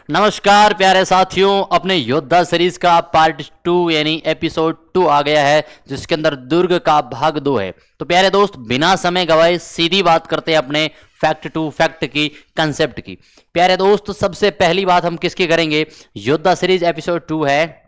नमस्कार प्यारे साथियों, अपने योद्धा सीरीज का पार्ट 2 यानी एपिसोड 2 आ गया है, जिसके अंदर दुर्ग का भाग 2 है। तो प्यारे दोस्त, बिना समय गवाए सीधी बात करते हैं अपने फैक्ट टू फैक्ट की, कंसेप्ट की। प्यारे दोस्त, सबसे पहली बात हम किसकी करेंगे? योद्धा सीरीज एपिसोड 2 है,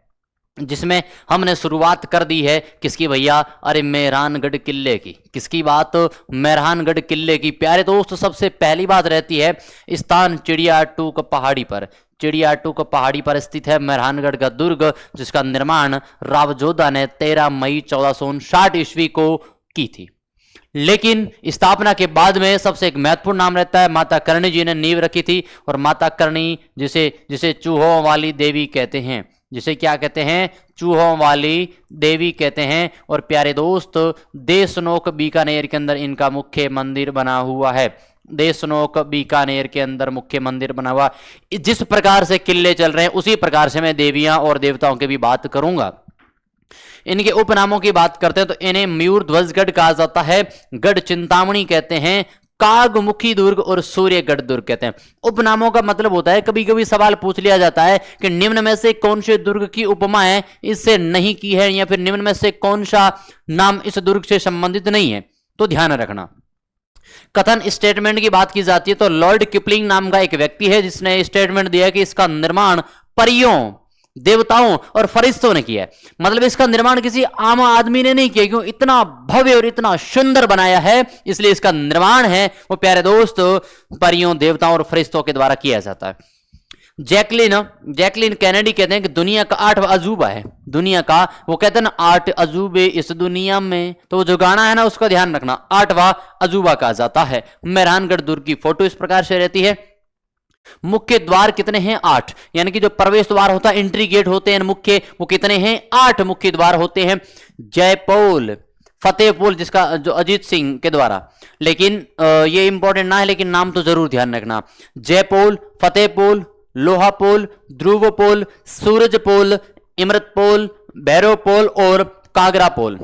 जिसमें हमने शुरुआत कर दी है किसकी भैया? अरे मेहरानगढ़ किले की। किसकी बात? मेहरानगढ़ किले की। प्यारे दोस्त, सबसे पहली बात रहती है स्थान चिड़ियाटूक पहाड़ी पर। चिड़ियाटूक पहाड़ी पर स्थित है मेहरानगढ़ का दुर्ग, जिसका निर्माण रावजोधा ने 13 मई 1459 ईस्वी को की थी। लेकिन स्थापना के बाद में सबसे एक महत्वपूर्ण नाम रहता है, माता करणी जी ने नींव रखी थी। और माता करणी जिसे जिसे चूहों वाली देवी कहते हैं, जिसे क्या कहते हैं? चूहों वाली देवी कहते हैं। और प्यारे दोस्त, देशनोक बीकानेर के अंदर इनका मुख्य मंदिर बना हुआ है। देशनोक बीकानेर के अंदर मुख्य मंदिर बना हुआ। जिस प्रकार से किले चल रहे हैं उसी प्रकार से मैं देवियां और देवताओं की भी बात करूंगा। इनके उपनामों की बात करते हैं तो इन्हें मयूर ध्वजगढ़ कहा जाता है, गढ़ चिंतामणि कहते हैं, कागमुखी दुर्ग और सूर्यगढ़ दुर्ग कहते हैं। उपनामों का मतलब होता है, कभी कभी सवाल पूछ लिया जाता है कि निम्न में से कौन से दुर्ग की उपमाएं इससे नहीं की है, या फिर निम्न में से कौन सा नाम इस दुर्ग से संबंधित नहीं है। तो ध्यान रखना, कथन स्टेटमेंट की बात की जाती है तो लॉर्ड किपलिंग नाम का एक व्यक्ति है, जिसने स्टेटमेंट दिया कि इसका निर्माण परियों, देवताओं और फरिश्तों ने किया है। मतलब इसका निर्माण किसी आम आदमी ने नहीं किया, क्यों? इतना भव्य और इतना सुंदर बनाया है, इसलिए इसका निर्माण है वो प्यारे दोस्त परियों, देवताओं और फरिश्तों के द्वारा किया जाता है। जैकलिन कैनेडी कहते हैं कि दुनिया का 8वां अजूबा है। दुनिया का, वो कहते हैं ना 8 अजूबे इस दुनिया में, तो वो जो गाना है ना उसका ध्यान रखना, 8वां अजूबा कहा जाता है। मेहरानगढ़ दुर्ग की फोटो इस प्रकार से रहती है। मुख्य द्वार कितने हैं? 8। यानी कि जो प्रवेश द्वार होता है, एंट्री गेट होते हैं मुख्य, वो कितने हैं? 8 मुख्य द्वार होते हैं। जयपोल, फतेहपोल, जिसका जो अजीत सिंह के द्वारा, लेकिन ये इंपॉर्टेंट ना है, लेकिन नाम तो जरूर ध्यान रखना। जयपोल, फतेहपोल, लोहापोल, ध्रुवपोल, सूरजपोल, इमरतपोल, भैरवपोल और कागरापोल।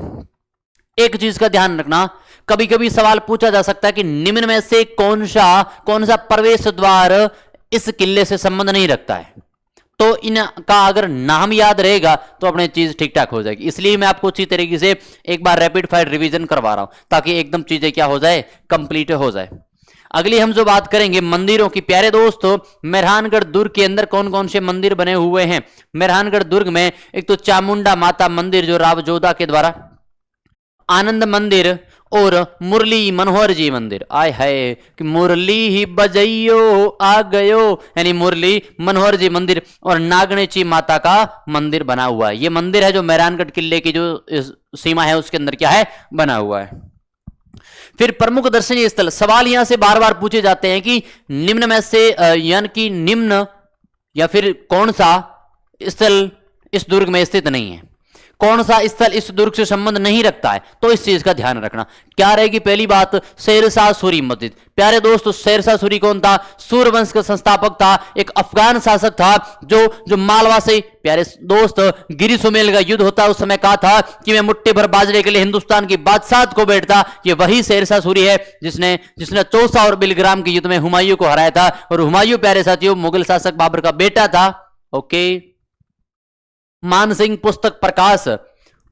एक चीज का ध्यान रखना, कभी कभी सवाल पूछा जा सकता है कि निम्न में से कौन सा प्रवेश द्वार इस किले से संबंध नहीं रखता है। तो इनका अगर नाम याद रहेगा तो अपने चीज ठीक ठाक हो जाएगी। इसलिए मैं आपको अच्छी तरीके से एक बार रैपिड फायर रिवीजन करवा रहा हूं, ताकि एकदम चीजें क्या हो जाए? कंप्लीट हो जाए। अगली हम जो बात करेंगे मंदिरों की। प्यारे दोस्तों, मेहरानगढ़ दुर्ग के अंदर कौन कौन से मंदिर बने हुए हैं? मेहरानगढ़ दुर्ग में एक तो चामुंडा माता मंदिर जो रावजोधा के द्वारा, आनंद मंदिर और मुरली मनोहर जी मंदिर। आय हाय कि मुरली ही बजइयो आ गयो, यानी मुरली मनोहर जी मंदिर, और नागणेची माता का मंदिर बना हुआ है। ये मंदिर है जो मेहरानगढ़ किले की जो सीमा है उसके अंदर क्या है? बना हुआ है। फिर प्रमुख दर्शनीय स्थल, सवाल यहां से बार बार पूछे जाते हैं कि निम्न में से यानी कि निम्न या फिर कौन सा स्थल इस दुर्ग में स्थित नहीं है, कौन सा स्थल इस दुर्ग से संबंध नहीं रखता है। तो इस चीज का ध्यान रखना। क्या रहेगी? पहली बात, शेरशाह सूरी मस्जिद। प्यारे दोस्तों, शेरशाह सूरी कौन था? सूर्यवंश का संस्थापक था, एक अफगान शासक था जो मालवा से, प्यारे दोस्त, गिरी सुमेल का युद्ध होता उस समय कहा था कि मैं मुट्ठी भर बाजरे के लिए हिंदुस्तान की बादशाहत को बैठता। ये वही शेरशाह सूरी है जिसने चौसा और बिलग्राम के युद्ध में हुमायूं को हराया था। और हुमायूं प्यारे साथियों मुगल शासक बाबर का बेटा था। ओके, मानसिंह पुस्तक प्रकाश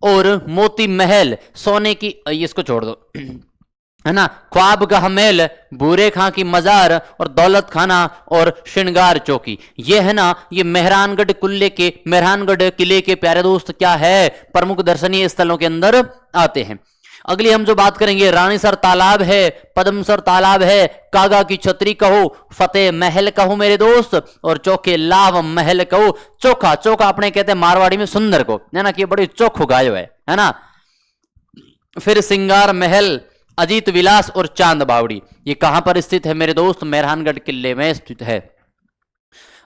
और मोती महल सोने की, इसको छोड़ दो है ना, ख्वाब का महल, बूरे खां की मजार और दौलत खाना और श्रृंगार चौकी। ये है ना, ये मेहरानगढ़ किले के प्यारे दोस्त क्या है? प्रमुख दर्शनीय स्थलों के अंदर आते हैं। अगली हम जो बात करेंगे, रानीसर तालाब है, पद्मसर तालाब है, कागा की छतरी कहो, फतेह महल कहो मेरे दोस्त, और चौके लाव महल कहो। चोखा अपने कहते हैं मारवाड़ी में सुंदर को, है ना, कि बड़ी चोखो गायो है ना। फिर सिंगार महल, अजीत विलास और चांद बावड़ी। ये कहां पर स्थित है मेरे दोस्त? मेहरानगढ़ किले में स्थित है।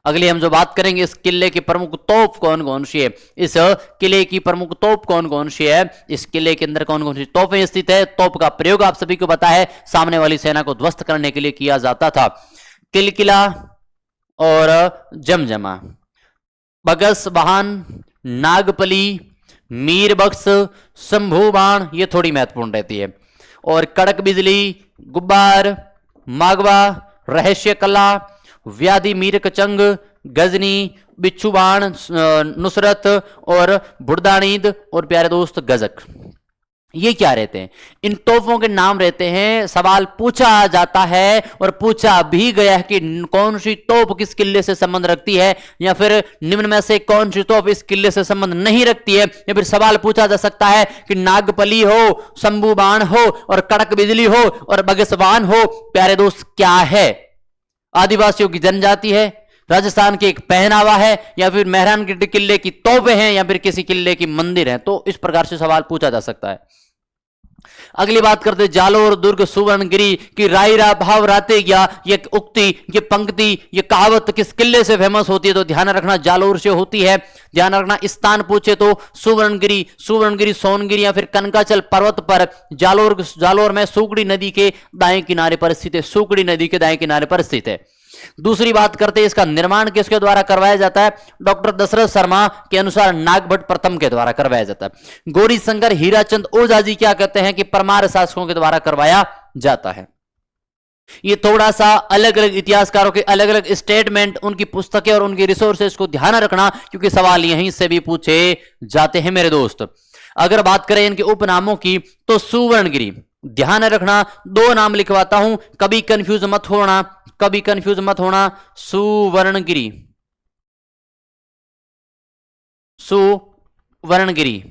अगली हम जो बात करेंगे, इस किले की प्रमुख तोप कौन कौन सी है? इस किले की प्रमुख तोप कौन कौन सी है? इस किले के अंदर कौन कौन सी तोपें स्थित है? तोप का प्रयोग आप सभी को पता है, सामने वाली सेना को ध्वस्त करने के लिए किया जाता था। किलकिला और जमजमा, बगस बहान, नागपली, मीरबख्श, शंभू बाण, ये थोड़ी महत्वपूर्ण रहती है। और कड़क बिजली, गुब्बार, मागवा, रहस्य कला, व्याधि, मीरक, चंग, गजनी, बिच्छुबाण, नुसरत और बुर्दानीद और प्यारे दोस्त गजक। ये क्या रहते हैं? इन तोपों के नाम रहते हैं। सवाल पूछा जाता है और पूछा भी गया है कि कौन सी तोप किस किले से संबंध रखती है, या फिर निम्न में से कौन सी तोप इस किले से संबंध नहीं रखती है। या फिर सवाल पूछा जा सकता है कि नागपली हो, शंभू बाण हो और कड़क बिजली हो और बगसवान हो, प्यारे दोस्त क्या है? आदिवासियों की जनजाति है, राजस्थान के एक पहनावा है, या फिर मेहरानगढ़ किले की तोपें हैं, या फिर किसी किले की मंदिर है। तो इस प्रकार से सवाल पूछा जा सकता है। अगली बात करते जालोर, दुर्ग, सुवर्णगिरी की रायरा भाव राते क्या, ये उक्ति, ये पंक्ति, ये कहावत किस किले से फेमस होती है? तो ध्यान रखना जालोर से होती है। ध्यान रखना स्थान पूछे तो सुवर्णगिरी, सुवर्णगिरी सोनगिरी या फिर कनकाचल पर्वत पर जालोर में सूकड़ी नदी के दाएं किनारे पर स्थित है। सूकड़ी नदी के दाएं किनारे पर स्थित है। दूसरी बात करते हैं इसका निर्माण किसके द्वारा करवाया जाता है? डॉक्टर दशरथ शर्मा के अनुसार नागभट्ट प्रथम के द्वारा करवाया जाता है। गौरी शंकर हीराचंद ओझा जी क्या कहते हैं कि परमार शासकों के द्वारा करवाया जाता है। ये थोड़ा सा अलग अलग इतिहासकारों के अलग अलग स्टेटमेंट, उनकी पुस्तकें और उनकी रिसोर्सेज को ध्यान रखना, क्योंकि सवाल यहीं से भी पूछे जाते हैं मेरे दोस्त। अगर बात करें इनके उपनामों की तो सुवर्णगिरी, ध्यान रखना, दो नाम लिखवाता हूं, कभी कंफ्यूज मत होना, कभी कंफ्यूज मत होना। सुवर्णगिरी, सुवर्णगिरी,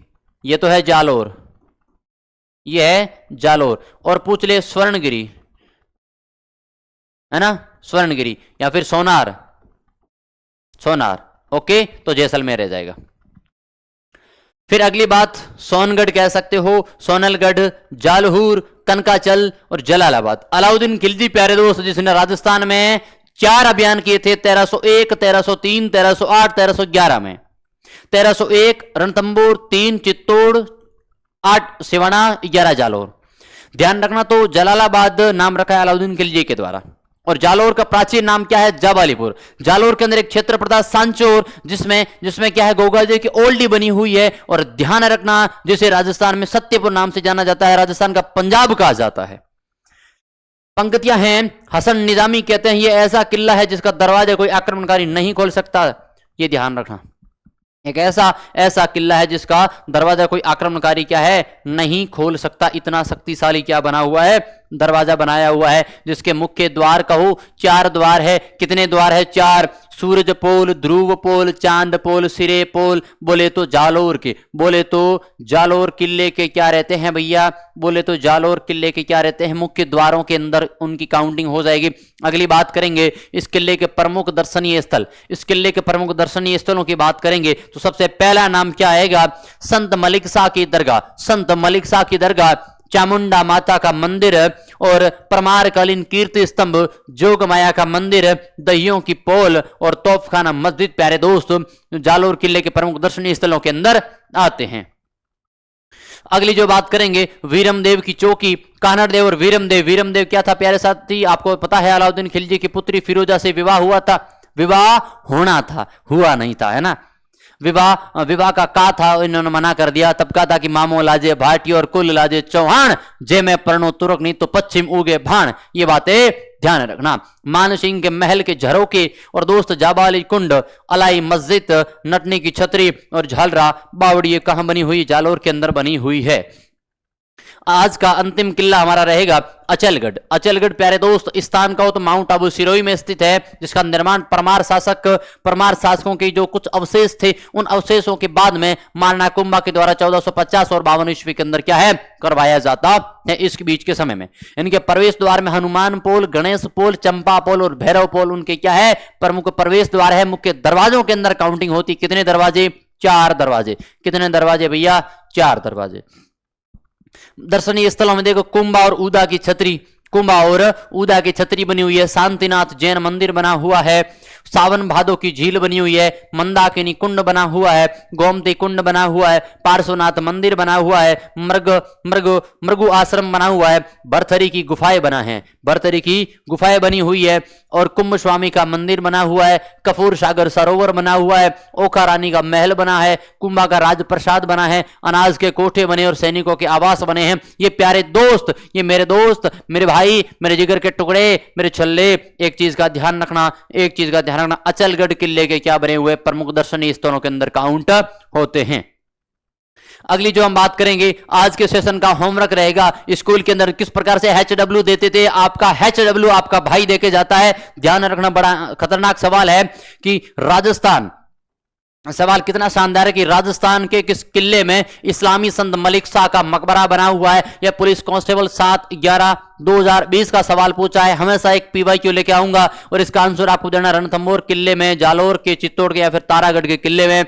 ये तो है जालोर, ये है जालोर। और पूछ ले स्वर्णगिरी, है ना, स्वर्णगिरी या फिर सोनार, सोनार, ओके, तो जैसलमेर रह जाएगा। फिर अगली बात, सोनगढ़ कह सकते हो, सोनलगढ़, जालहूर, कनकाचल और जलालाबाद। अलाउद्दीन खिलजी प्यारे दोस्त जिसने राजस्थान में 4 अभियान किए थे, 1301, 1303, 1308, 1311 में। 1301 रणथंबोर, 3 चित्तौड़, 8 सिवाना, 11 जालोर। ध्यान रखना, तो जलालाबाद नाम रखा है अलाउद्दीन खिलजी के द्वारा। और जालोर का प्राचीन नाम क्या है? जाबालीपुर। जालोर के अंदर एक क्षेत्र पड़ता सांचोर, जिसमें क्या है, गोगा जी की ओल्डी बनी हुई है। और ध्यान रखना, जिसे राजस्थान में सत्यपुर नाम से जाना जाता है, राजस्थान का पंजाब कहा जाता है। पंक्तियां हैं, हसन निजामी कहते हैं ये ऐसा किला है जिसका दरवाजा कोई आक्रमणकारी नहीं खोल सकता। ये ध्यान रखना, एक ऐसा किला है जिसका दरवाजा कोई आक्रमणकारी क्या है, नहीं खोल सकता। इतना शक्तिशाली क्या बना हुआ है, दरवाजा बनाया हुआ है, जिसके मुख्य द्वार कहो 4 द्वार है। कितने द्वार है? 4। सूरज पोल, ध्रुव पोल, चांद पोल, सिरे पोल। बोले तो जालोर के, बोले तो जालोर किले के क्या रहते हैं भैया? बोले तो जालोर किले के क्या रहते हैं? मुख्य द्वारों के अंदर उनकी काउंटिंग हो जाएगी। अगली बात करेंगे इस किले के प्रमुख दर्शनीय स्थल। इस किले के प्रमुख दर्शनीय स्थलों की बात करेंगे तो सबसे पहला नाम क्या आएगा? संत मलिक शाह की दरगाह। संत मलिक शाह की दरगाह, चामुंडा माता का मंदिर और परमारकालीन कीर्ति स्तंभ, जोग माया का मंदिर, दहियों की पोल और तोपखाना मस्जिद प्यारे दोस्त जालोर किले के प्रमुख दर्शनीय स्थलों के अंदर आते हैं। अगली जो बात करेंगे, वीरमदेव की चौकी, कान्हड़देव और वीरमदेव। वीरमदेव क्या था प्यारे साथी? आपको पता है अलाउद्दीन खिलजी की पुत्री फिरोजा से विवाह हुआ था। विवाह होना था, हुआ नहीं था, है ना। विवाह का था, इन्होंने मना कर दिया। तब कहा था कि मामो लाजे भाटी और कुल लाजे चौहान, जे में परनो तुरक नहीं तो पश्चिम उगे भाण। ये बातें ध्यान रखना। मान सिंह के महल के झरोके और दोस्त जाबाली कुंड, अलाई मस्जिद, नटनी की छतरी और झालरा बावड़ी कहां बनी हुई? जालोर के अंदर बनी हुई है। आज का अंतिम किला हमारा रहेगा अचलगढ़। अचलगढ़ प्यारे दोस्त स्थान का हो तो माउंट आबू सिरोही में स्थित है, जिसका निर्माण परमार शासकों के जो कुछ अवशेष थे, उन अवशेषों के बाद में मारना कुंभा के द्वारा 1450 और 52 ईस्वी के अंदर क्या है, करवाया जाता है। इसके बीच के समय में इनके प्रवेश द्वार में हनुमान पोल, गणेश पोल, चंपा पोल और भैरव पोल उनके क्या है, प्रमुख प्रवेश द्वार है। मुख्य दरवाजों के अंदर काउंटिंग होती, कितने दरवाजे? 4 दरवाजे। कितने दरवाजे भैया? 4 दरवाजे। दर्शनीय स्थलों में देखो, कुंभा और ऊदा की छतरी, कुंभा और ऊदा की छतरी बनी हुई है। शांतिनाथ जैन मंदिर बना हुआ है। सावन भादो की झील बनी हुई है, मंदाकिनी कुंड बना हुआ है, गोमती कुंड बना हुआ है, पार्श्वनाथ मंदिर बना हुआ है, मृगु आश्रम बना हुआ है, भरथरी की गुफाएं बना है, भरथरी की गुफाएं बनी हुई है, और कुंभ स्वामी का मंदिर बना हुआ है, कपूर सागर सरोवर बना हुआ है, ओखा रानी का महल बना है, कुंभा का राजप्रसाद बना है, अनाज के कोठे बने और सैनिकों के आवास बने हैं। ये प्यारे दोस्त, ये मेरे दोस्त, मेरे भाई, मेरे जिगर के टुकड़े, मेरे छल्ले, एक चीज का ध्यान रखना, एक चीज का ध्यान रखना, अचलगढ़ किले के क्या बने हुए प्रमुख दर्शनीय स्थलों के अंदर काउंट होते हैं। अगली जो हम बात करेंगे, आज के सेशन का होमवर्क रहेगा, स्कूल के अंदर किस प्रकार से HW देते थे। आपका HW आपका भाई देके जाता है, ध्यान रखना, बड़ा खतरनाक सवाल है कि राजस्थान, सवाल कितना शानदार है कि राजस्थान के किस किले में इस्लामी संत मलिक शाह का मकबरा बना हुआ है। यह पुलिस कांस्टेबल 7/11/2020 का सवाल पूछा है। हमेशा एक PYQ लेके आऊंगा और इसका आंसर आपको देना रणथंभौर किले में, जालोर के, चित्तौड़ के या फिर तारागढ़ के किले में।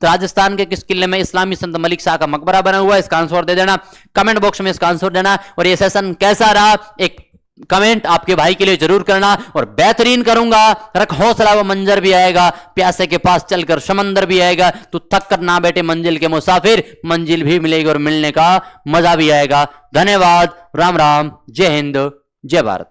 राजस्थान के किस किले में इस्लामी संत मलिक शाह का मकबरा बना हुआ है, इसका आंसर दे देना, कमेंट बॉक्स में इसका आंसर देना। और ये सेशन कैसा रहा, एक कमेंट आपके भाई के लिए जरूर करना। और बेहतरीन करूंगा, रख हौसला, वो मंजर भी आएगा, प्यासे के पास चलकर समंदर भी आएगा, तो थक कर ना बैठे मंजिल के मुसाफिर, मंजिल भी मिलेगी और मिलने का मजा भी आएगा। धन्यवाद, राम राम, जय हिंद, जय भारत।